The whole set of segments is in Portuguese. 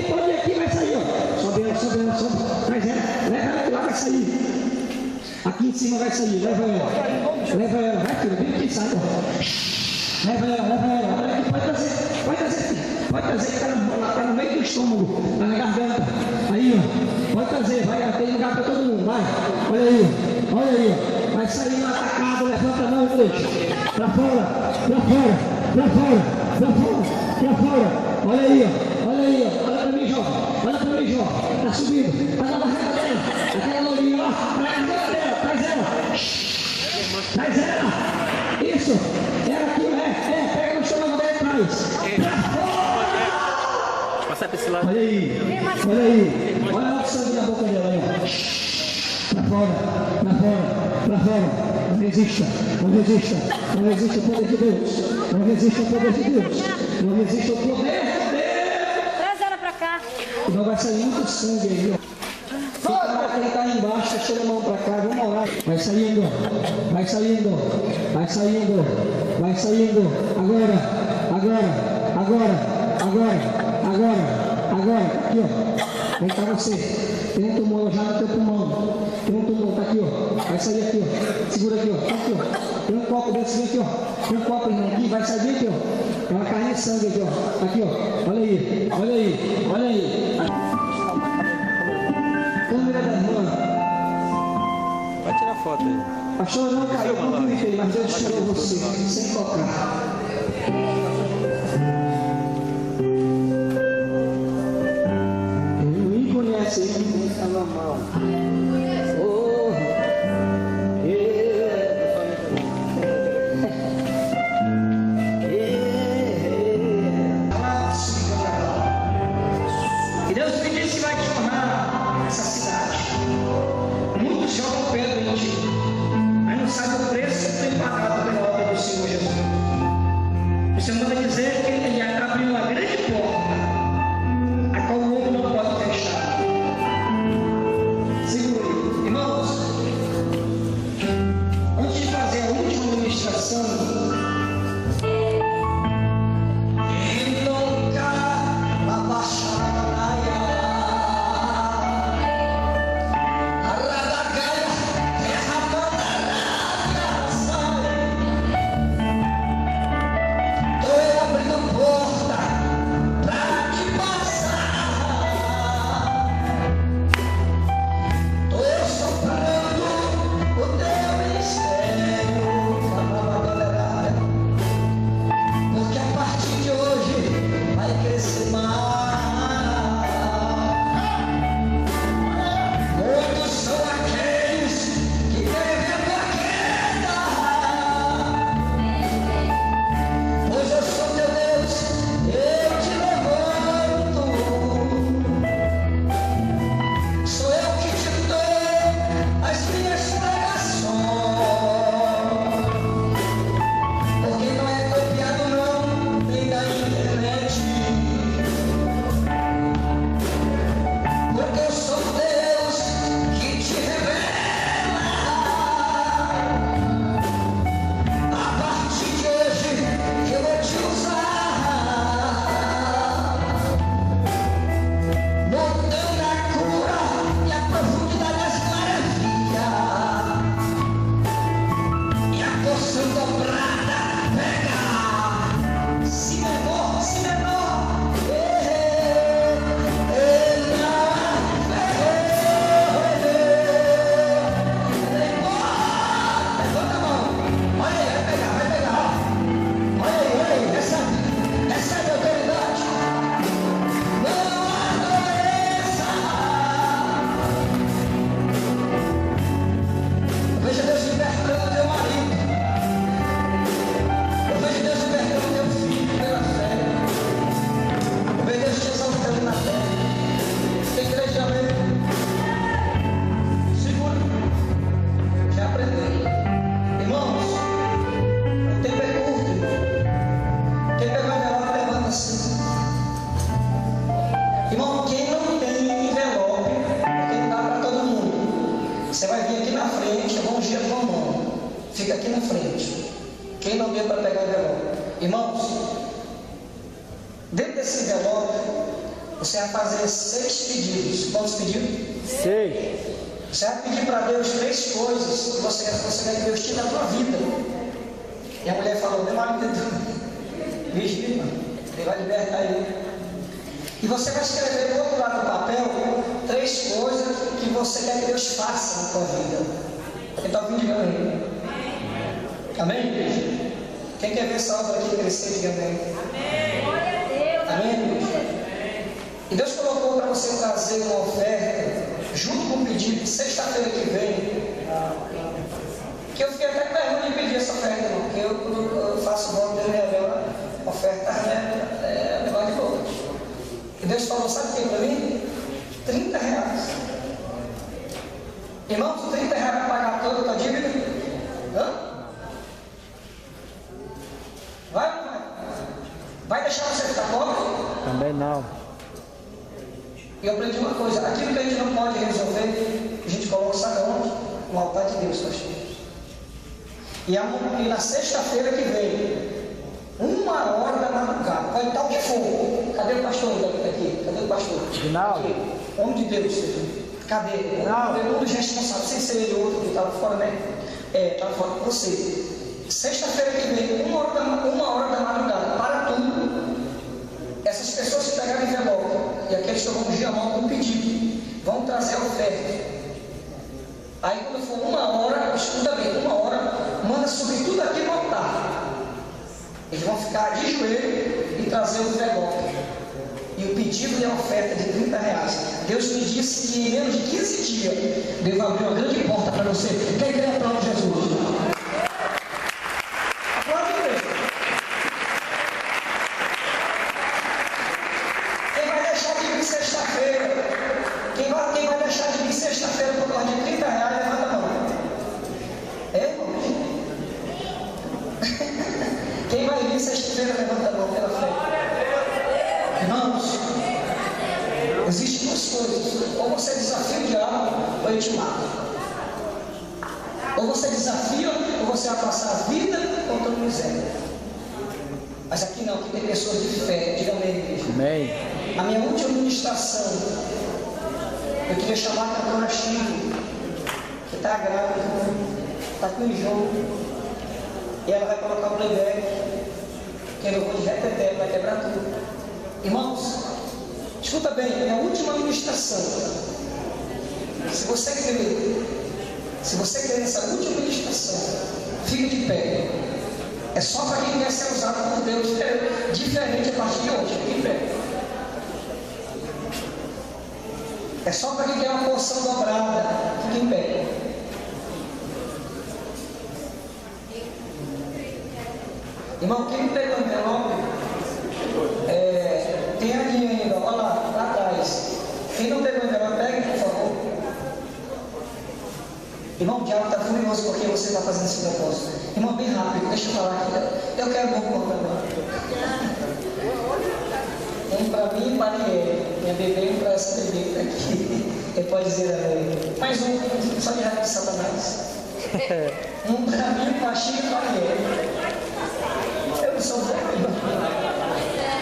ir, pode ir aqui, vai sair, ó. Sobe ela, sobe ela, sobe. Traz ela, leva ela que lá vai sair. Aqui em cima vai sair, leva ela. Leva ela, vai filho, vem aqui, sai, ó. Leva ela. Olha aqui, pode trazer, filho. Pode trazer que tá no meio do estômago, tá na garganta. Aí, ó. Pode trazer, vai, tem lugar para todo mundo, vai. Olha aí, ó. Vai sair no atacado, levanta a mão, igreja. Pra fora. Olha aí, ó. Olha pra mim, jovem. Tá subindo. Faz a barriga dela. Aquela lourinha lá. Traz ela. Isso. Ela aqui, pega no estômago dela e traz. Pra fora. Passa pra esse lado. Olha aí. Olha o sangue na boca dela aí, ó. Pra fora. Não resista o poder de Deus. Não resista o poder de Deus. Traz ela pra cá. Não vai sair muito sangue aí, ó. Ele tá aí embaixo, deixa a mão pra cá, vamos orar. Vai saindo. Agora, aqui, ó. Vem cá você. Tem um tumor já no teu pulmão. Tá aqui, ó. Vai sair aqui, ó. Segura aqui, ó. Tá aqui, ó. Tem um copo desse aqui, ó. Tem um copo aqui, vai sair aqui, ó. Tem uma carrinha de sangue aqui, ó. Aqui, ó. Olha aí. Câmera da irmã. Vai tirar foto aí. Pastor, não caiu com tudo, mas Deus tirou você, sem tocar. Ele me conhece, ele está na mão. E Deus me disse que vai te tornar essa cidade. Muitos jogam pedra em ti, mas não sabem o preço que tem pagado pela obra do Senhor Jesus. O Senhor manda dizer que Ele abriu uma grande porta, a qual o homem não pode fechar. Segure, irmãos. Antes de fazer a última ministração, Fica aqui na frente. Quem não veio para pegar envelope? Irmãos, dentro desse envelope Você vai fazer 6 pedidos. Quantos pedidos? 6. Você vai pedir para Deus 3 coisas que você quer que Deus tire da tua vida. E a mulher falou, meu marido, vixe, ele vai libertar ele. E você vai escrever do outro lado do papel 3 coisas que você quer que Deus faça na tua vida. Quem está ouvindo, diga amém. Amém, igreja? Quem quer ver essa obra aqui crescer, diga amém. Amém, igreja? E Deus colocou para você trazer uma oferta junto com o pedido, sexta-feira que vem. Que eu fiquei até com vergonha de pedir essa oferta, não, porque eu faço voto, Deus revela a oferta, né? É negócio de boa. E Deus falou, sabe o que para mim? 30 reais. Irmãos, 30 reais para pagar toda a tua dívida? Hã? Vai ou não vai? Vai deixar você ficar pobre? Também não. E eu aprendi uma coisa, aquilo que a gente não pode resolver, a gente coloca, sabe onde? No altar de Deus, pastor. E na sexta-feira que vem, 1h da madrugada, pode estar o que for. Cadê o pastor aqui? Cadê o pastor? Ginaldo. Homem de Deus. Cadê? Um dos responsáveis, sem ser ele outro que estava fora, né? Estava fora com você. Sexta-feira que vem, 1h da madrugada, para tudo. Essas pessoas que pegaram envelope e aqueles que vão ungir a mão com pedido, vão trazer a oferta. Aí quando for 1h, escuta bem, 1h, manda subir tudo aqui no altar. Eles vão ficar de joelho e trazer o envelope. E o pedido e a oferta de 30 reais. Deus me disse que em menos de 15 dias, Deus vai abrir uma grande porta para você. Quem crê aplaude Jesus? Existem 2 coisas, ou você desafia o diabo, ou ele te mata. Ou você desafia, ou você vai passar a vida contando miséria. Mas aqui não, aqui tem pessoas de fé, diga amém, igreja. Amém. A minha última ministração, eu queria chamar a cantora Chico, que está grávida, está com enjoo, e ela vai colocar o playback, que eu vou de reteté, vai quebrar tudo. Irmãos, escuta bem, minha última ministração. Se você crer nessa última ministração, fique de pé. É só para quem quer ser usado por Deus diferente a partir de hoje. Fique em pé. É só para quem quer uma porção dobrada. Fique em pé. Irmão, quem pegou o envelope, tem ali ainda, olha lá atrás. Quem não pegou o envelope, pegue, por favor. Irmão, o diabo está furioso porque você está fazendo esse propósito. Irmão, bem rápido, deixa eu falar aqui. Eu quero bom agora. Um para mim e para minha bebê, um para essa bebê que está aqui. Ele pode dizer amém. Mais um, só de raiva de Satanás. Um para mim, para a Chica e para eu não sou velho.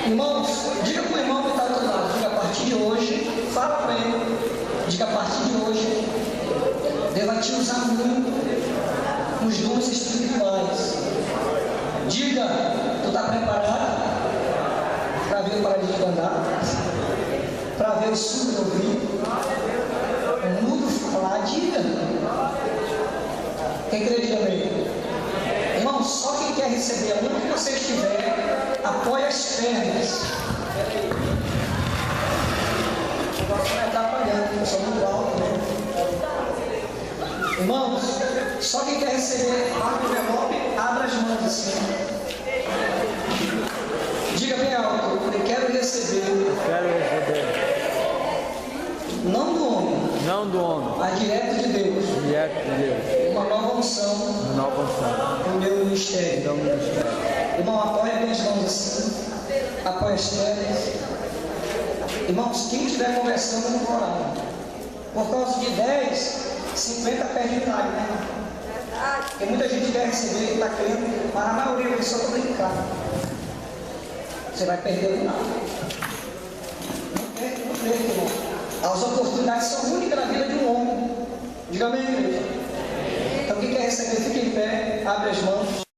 Irmãos, diga para o irmão que está do outro lado, diga a partir de hoje, fala para ele, diga a partir de hoje, Deus vai te usar muito nos dons espirituais. Diga, tu está preparado para ver o paralítico andar, para ver o surdo ouvir, o mudo falar? Diga. Quem crê, diga amém. Irmão, só quem quer receber, onde você estiver, apoie as pernas. O negócio vai estar apagando, eu sou muito alto, né? Irmãos, só quem quer receber, abre o envelope, abra as mãos assim. Diga bem alto, eu quero receber. Quero receber. Não do homem. Não do homem. Mas direto de Deus. Direto de Deus. Uma nova unção. Nova unção. Para o meu ministério. Então, ministério. Irmão, apoia bem as mãos assim. Apoia as pernas. Irmãos, quem estiver conversando, eu não vou orar. Por causa de 10, 50 perde milagre, né? Porque muita gente quer receber e está crendo, mas a maioria vai só para brincar. Você vai perder o milagre. Não quer? perfeito, irmão. As oportunidades são únicas na vida de um homem. Diga amém, igreja. Então, quem quer receber, fique em pé, abre as mãos.